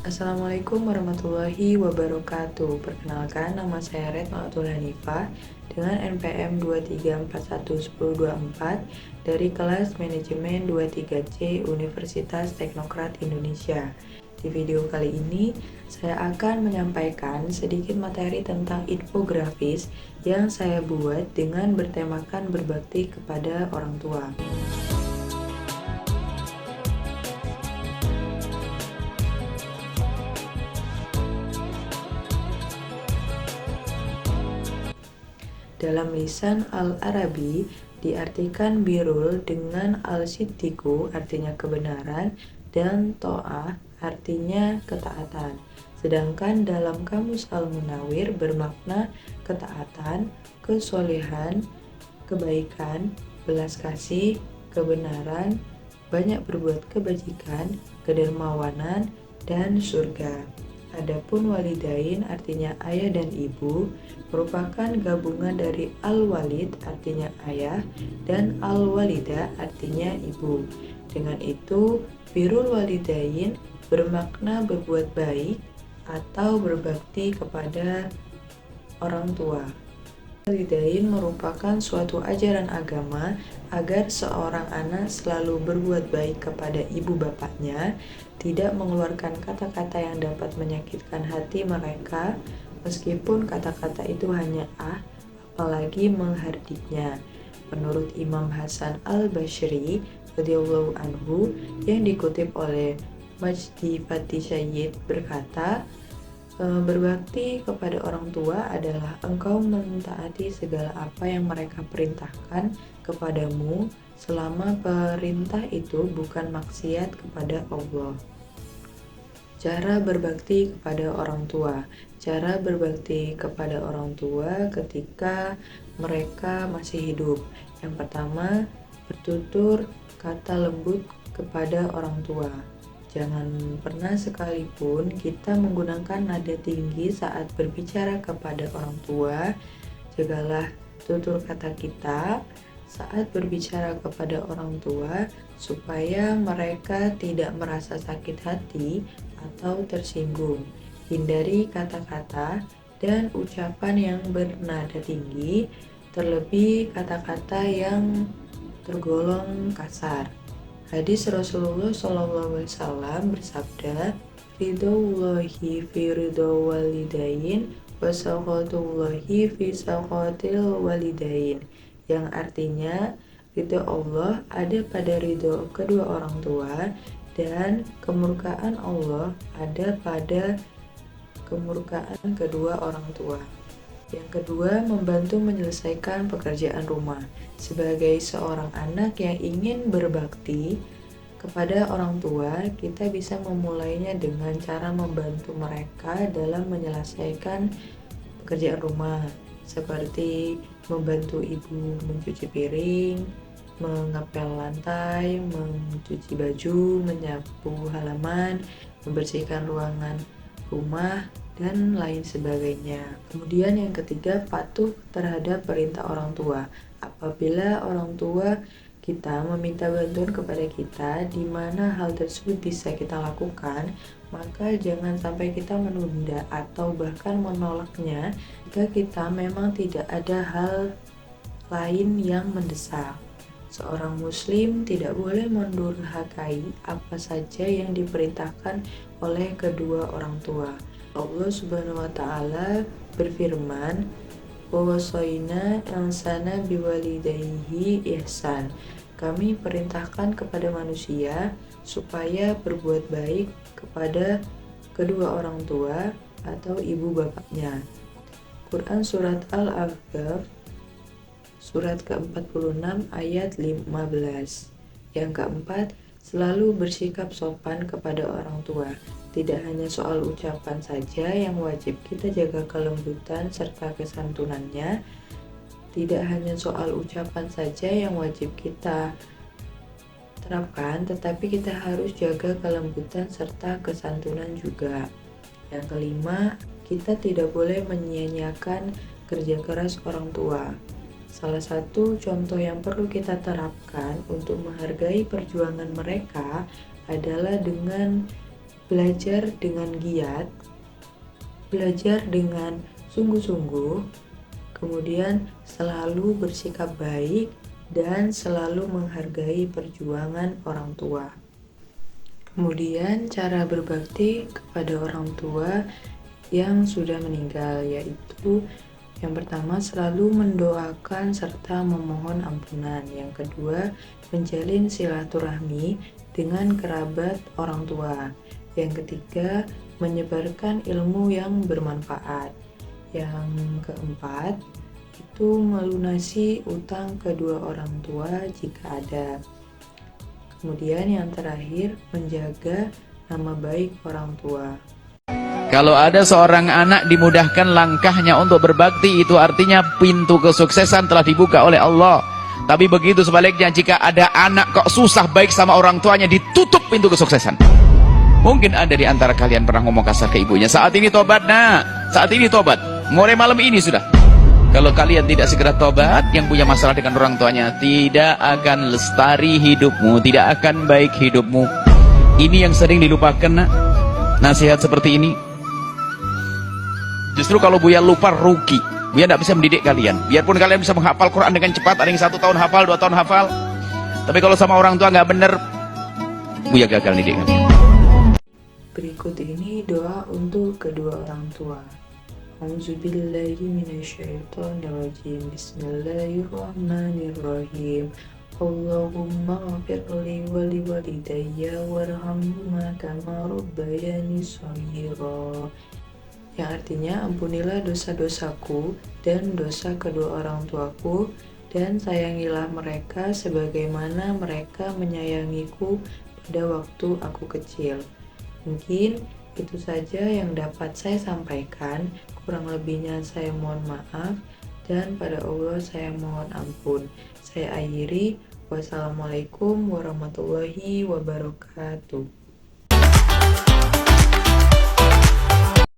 Assalamualaikum warahmatullahi wabarakatuh. Perkenalkan, nama saya Retmatul Hanifah dengan NPM 234111024 dari kelas Manajemen 23C Universitas Teknokrat Indonesia. Di video kali ini, saya akan menyampaikan sedikit materi tentang infografis yang saya buat dengan bertemakan berbakti kepada orang tua. Dalam lisan Al-Arabi diartikan birrul dengan al-siddiqu artinya kebenaran dan to'ah artinya ketaatan. Sedangkan dalam kamus Al-Munawir bermakna ketaatan, kesolehan, kebaikan, belas kasih, kebenaran, banyak berbuat kebajikan, kedermawanan, dan surga. Adapun walidain artinya ayah dan ibu merupakan gabungan dari al-walid artinya ayah dan al-walida artinya ibu. Dengan itu, birrul walidain bermakna berbuat baik atau berbakti kepada orang tua. Walidain merupakan suatu ajaran agama agar seorang anak selalu berbuat baik kepada ibu bapaknya, tidak mengeluarkan kata-kata yang dapat menyakitkan hati mereka, meskipun kata-kata itu hanya apalagi menghardiknya. Menurut Imam Hasan al-Basri radhiyallahu anhu yang dikutip oleh Majdi Fatih Syed berkata, berbakti kepada orang tua adalah engkau mentaati segala apa yang mereka perintahkan kepadamu selama perintah itu bukan maksiat kepada Allah. Cara berbakti kepada orang tua. Cara berbakti kepada orang tua ketika mereka masih hidup. Yang pertama, bertutur kata lembut kepada orang tua. Jangan pernah sekalipun kita menggunakan nada tinggi saat berbicara kepada orang tua. Jagalah tutur kata kita saat berbicara kepada orang tua supaya mereka tidak merasa sakit hati atau tersinggung. Hindari kata-kata dan ucapan yang bernada tinggi, terlebih kata-kata yang tergolong kasar. Hadis Rasulullah SAW bersabda, ridhollahi fi ridho walidain wa sakhatullahi fi sakhatil walidain, yang artinya ridho Allah ada pada ridho kedua orang tua dan kemurkaan Allah ada pada kemurkaan kedua orang tua. Yang kedua, membantu menyelesaikan pekerjaan rumah. Sebagai seorang anak yang ingin berbakti kepada orang tua, kita bisa memulainya dengan cara membantu mereka dalam menyelesaikan pekerjaan rumah, seperti membantu ibu mencuci piring, mengepel lantai, mencuci baju, menyapu halaman, membersihkan ruangan rumah, dan lain sebagainya. Kemudian yang ketiga, patuh terhadap perintah orang tua. Apabila orang tua kita meminta bantuan kepada kita di mana hal tersebut bisa kita lakukan, maka jangan sampai kita menunda atau bahkan menolaknya jika kita memang tidak ada hal lain yang mendesak. Seorang muslim tidak boleh mendurhakai apa saja yang diperintahkan oleh kedua orang tua. Allah Subhanahu wa taala berfirman, "Wa wasaina insana biwalidayhi ihsan." Kami perintahkan kepada manusia supaya berbuat baik kepada kedua orang tua atau ibu bapaknya. Quran surat Al-Ahqaf surat ke-46 ayat 15. Yang keempat, selalu bersikap sopan kepada orang tua. Tidak hanya soal ucapan saja yang wajib kita jaga kelembutan serta kesantunannya. Tidak hanya soal ucapan saja yang wajib kita terapkan, tetapi kita harus jaga kelembutan serta kesantunan juga. Yang kelima, kita tidak boleh menyia-nyiakan kerja keras orang tua. Salah satu contoh yang perlu kita terapkan untuk menghargai perjuangan mereka adalah dengan belajar dengan giat, belajar dengan sungguh-sungguh, kemudian selalu bersikap baik, dan selalu menghargai perjuangan orang tua. Kemudian cara berbakti kepada orang tua yang sudah meninggal, yaitu yang pertama selalu mendoakan serta memohon ampunan. Yang kedua, menjalin silaturahmi dengan kerabat orang tua. Yang ketiga, menyebarkan ilmu yang bermanfaat. Yang keempat, itu melunasi utang kedua orang tua jika ada. Kemudian yang terakhir, menjaga nama baik orang tua. Kalau ada seorang anak dimudahkan langkahnya untuk berbakti, itu artinya pintu kesuksesan telah dibuka oleh Allah. Tapi begitu sebaliknya, jika ada anak kok susah baik sama orang tuanya, ditutup pintu kesuksesan. Mungkin ada di antara kalian pernah ngomong kasar ke ibunya, saat ini tobat nak, saat ini tobat, mulai malam ini sudah. Kalau kalian tidak segera tobat, yang punya masalah dengan orang tuanya, tidak akan lestari hidupmu, tidak akan baik hidupmu. Ini yang sering dilupakan nak, nasihat seperti ini. Justru kalau Buya lupa, rugi. Buya tidak bisa mendidik kalian. Biarpun kalian bisa menghafal Quran dengan cepat, ada yang 1 tahun hafal, 2 tahun hafal, tapi kalau sama orang tua nggak benar, Buya gagal mendidik kalian. Berikut ini doa untuk kedua orang tua. A'udzubillahi minasyaitonirrajim. Bismillahirrahmanirrahim. Allahumma ghfirli wa liwalidayya warhamhuma kama rabbayani shaghira. Yang artinya, ampunilah dosa-dosaku dan dosa kedua orang tuaku, dan sayangilah mereka sebagaimana mereka menyayangiku pada waktu aku kecil. Mungkin itu saja yang dapat saya sampaikan. Kurang lebihnya saya mohon maaf, dan pada Allah saya mohon ampun. Saya akhiri. Wassalamualaikum warahmatullahi wabarakatuh.